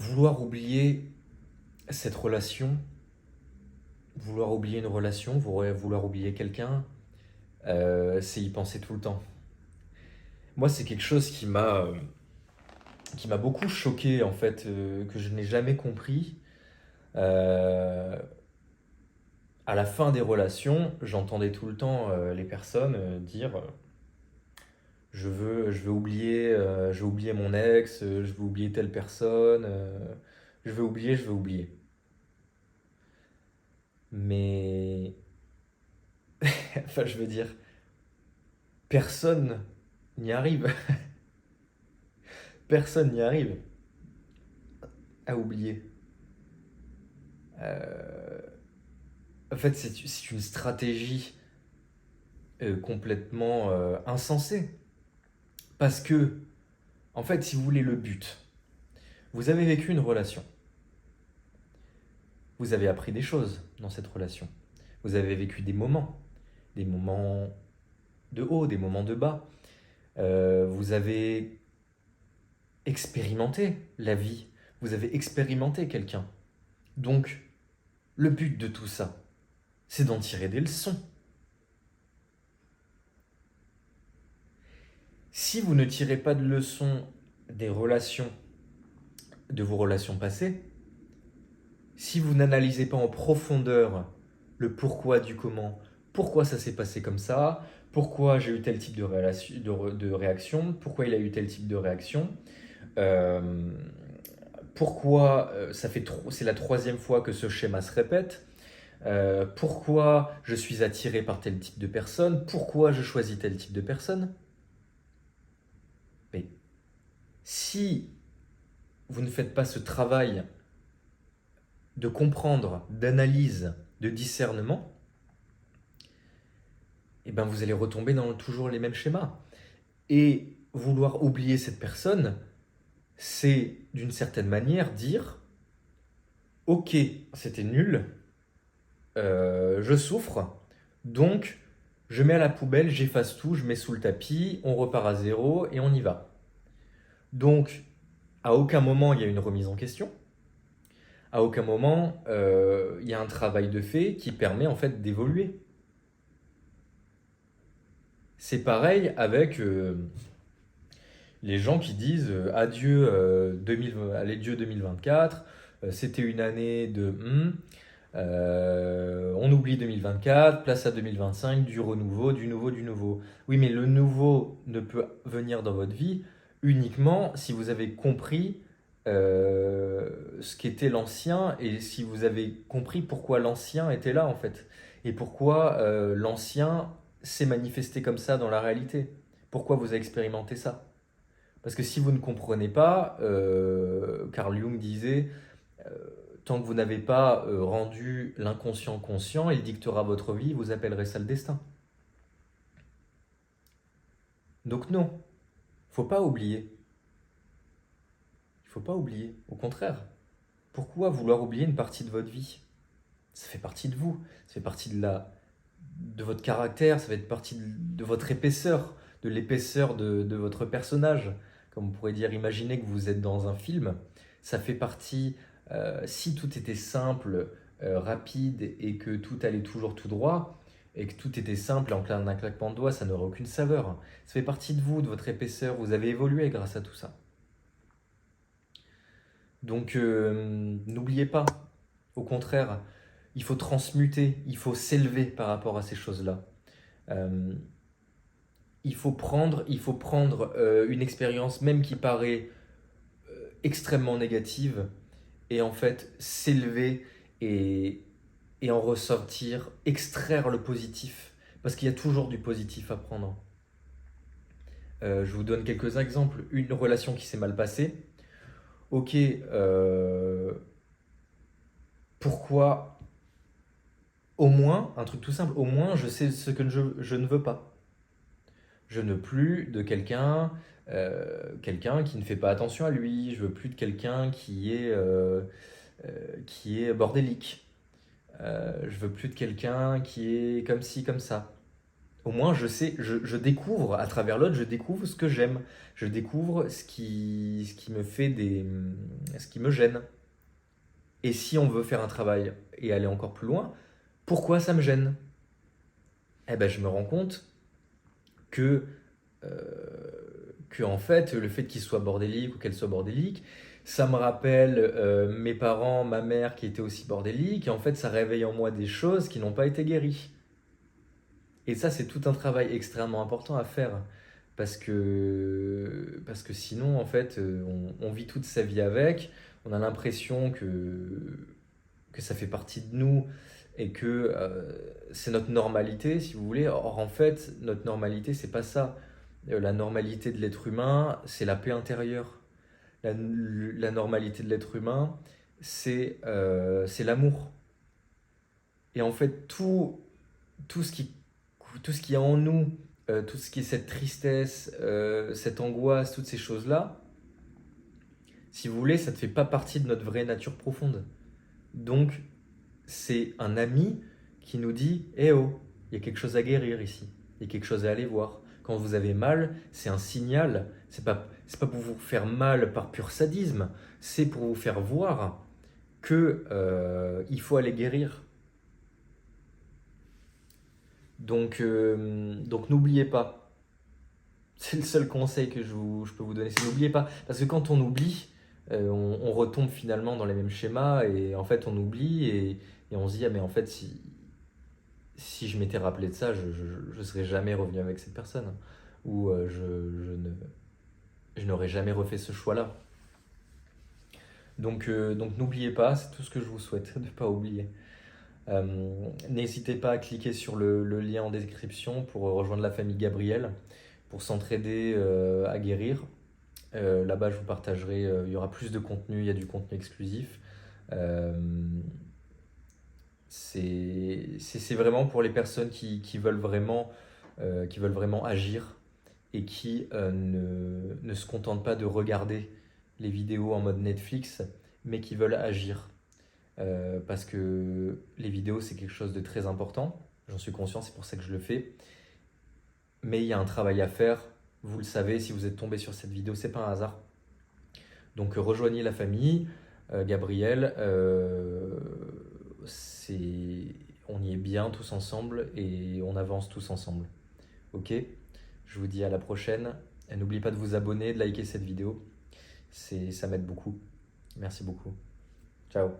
Vouloir oublier cette relation, vouloir oublier une relation, vouloir oublier quelqu'un, c'est y penser tout le temps. Moi, c'est quelque chose qui m'a beaucoup choqué, en fait, que je n'ai jamais compris. Euh, à la fin des relations, j'entendais tout le temps les personnes dire je veux oublier mon ex, je veux oublier telle personne, je veux oublier. Mais, enfin, je veux dire, personne n'y arrive. Personne n'y arrive à oublier. Euh, En fait, c'est une stratégie complètement insensée. Parce que, en fait, si vous voulez le but, vous avez vécu une relation. Vous avez appris des choses dans cette relation. Vous avez vécu des moments de haut, des moments de bas. Vous avez expérimenté la vie. Vous avez expérimenté quelqu'un. Donc, le but de tout ça, c'est d'en tirer des leçons. Si vous ne tirez pas de leçons des relations, de vos relations passées, si vous n'analysez pas en profondeur le pourquoi du comment, pourquoi ça s'est passé comme ça, pourquoi j'ai eu tel type de réaction, pourquoi il a eu tel type de réaction, euh, pourquoi c'est la troisième fois que ce schéma se répète, pourquoi je suis attiré par tel type de personne, pourquoi je choisis tel type de personne. Mais si vous ne faites pas ce travail de comprendre, d'analyse, de discernement, eh ben vous allez retomber dans toujours les mêmes schémas. Et vouloir oublier cette personne, c'est d'une certaine manière dire ok, c'était nul, je souffre, donc je mets à la poubelle, j'efface tout, je mets sous le tapis, on repart à zéro et on y va. Donc, à aucun moment il y a une remise en question, à aucun moment il y a un travail de fait qui permet en fait d'évoluer. C'est pareil avec les gens qui disent adieu, 2000, allez, Dieu 2024, c'était une année de on oublie 2024, place à 2025, du renouveau, du nouveau, du nouveau. Oui, mais le nouveau ne peut venir dans votre vie uniquement si vous avez compris ce qu'était l'ancien et si vous avez compris pourquoi l'ancien était là en fait. Et pourquoi l'ancien s'est manifesté comme ça dans la réalité. Pourquoi vous avez expérimenté ça. Parce que si vous ne comprenez pas, Carl Jung disait, euh, tant que vous n'avez pas rendu l'inconscient conscient, il dictera votre vie, vous appellerez ça le destin. Donc non, faut pas oublier. Il faut pas oublier. Au contraire, pourquoi vouloir oublier une partie de votre vie. Ça fait partie de vous, ça fait partie de votre caractère, ça fait partie de votre épaisseur, de l'épaisseur de votre personnage. Comme on pourrait dire, imaginez que vous êtes dans un film, ça fait partie, si tout était simple, rapide et que tout allait toujours tout droit, et que tout était simple et en un claquement de doigts, ça n'aurait aucune saveur. Ça fait partie de vous, de votre épaisseur, vous avez évolué grâce à tout ça. Donc n'oubliez pas, au contraire, il faut transmuter, il faut s'élever par rapport à ces choses-là. Euh, il faut prendre une expérience même qui paraît extrêmement négative et en fait s'élever et, et en ressortir, extraire le positif. Parce qu'il y a toujours du positif à prendre. Je vous donne quelques exemples. Une relation qui s'est mal passée. Ok, pourquoi au moins, un truc tout simple, au moins je sais ce que je ne veux pas. Je ne veux plus de quelqu'un qui ne fait pas attention à lui. Je veux plus de quelqu'un qui est bordélique. Je veux plus de quelqu'un qui est comme ci, comme ça. Au moins, je sais, je découvre à travers l'autre, je découvre ce que j'aime. Je découvre ce qui me fait ce qui me gêne. Et si on veut faire un travail et aller encore plus loin, pourquoi ça me gêne? Eh ben, je me rends compte que, en fait, le fait qu'il soit bordélique ou qu'elle soit bordélique, ça me rappelle mes parents, ma mère qui étaient aussi bordéliques, et en fait, ça réveille en moi des choses qui n'ont pas été guéries. Et ça, c'est tout un travail extrêmement important à faire. Parce que sinon, en fait, on vit toute sa vie avec, on a l'impression que ça fait partie de nous et que c'est notre normalité, si vous voulez. Or, en fait, notre normalité, c'est pas ça. La normalité de l'être humain, c'est la paix intérieure. La normalité de l'être humain, c'est l'amour. Et en fait, tout ce qui, tout ce qui est en nous, tout ce qui est cette tristesse, cette angoisse, toutes ces choses-là, si vous voulez, ça ne fait pas partie de notre vraie nature profonde. Donc, c'est un ami qui nous dit: Eh oh, il y a quelque chose à guérir ici, il y a quelque chose à aller voir. Quand vous avez mal, c'est un signal. C'est pas pour vous faire mal par pur sadisme, c'est pour vous faire voir que il faut aller guérir. Donc n'oubliez pas. C'est le seul conseil que je peux vous donner, c'est n'oubliez pas. Parce que quand on oublie, on retombe finalement dans les mêmes schémas et en fait on oublie et on se dit: ah mais en fait si je m'étais rappelé de ça, je serais jamais revenu avec cette personne. Ou je n'aurais jamais refait ce choix-là. Donc n'oubliez pas, c'est tout ce que je vous souhaite, de ne pas oublier. N'hésitez pas à cliquer sur le lien en description pour rejoindre la famille Gabriel, pour s'entraider à guérir. Là-bas, je vous partagerai, il y aura plus de contenu, il y a du contenu exclusif. Euh, c'est vraiment pour les personnes qui veulent vraiment agir et qui ne se contentent pas de regarder les vidéos en mode Netflix, mais qui veulent agir. Parce que les vidéos, c'est quelque chose de très important. J'en suis conscient, c'est pour ça que je le fais. Mais il y a un travail à faire. Vous le savez, si vous êtes tombé sur cette vidéo, c'est pas un hasard. Donc rejoignez la famille, Gabriel. On y est bien tous ensemble et on avance tous ensemble. Ok? Je vous dis à la prochaine. Et n'oubliez pas de vous abonner, de liker cette vidéo. Ça m'aide beaucoup. Merci beaucoup. Ciao.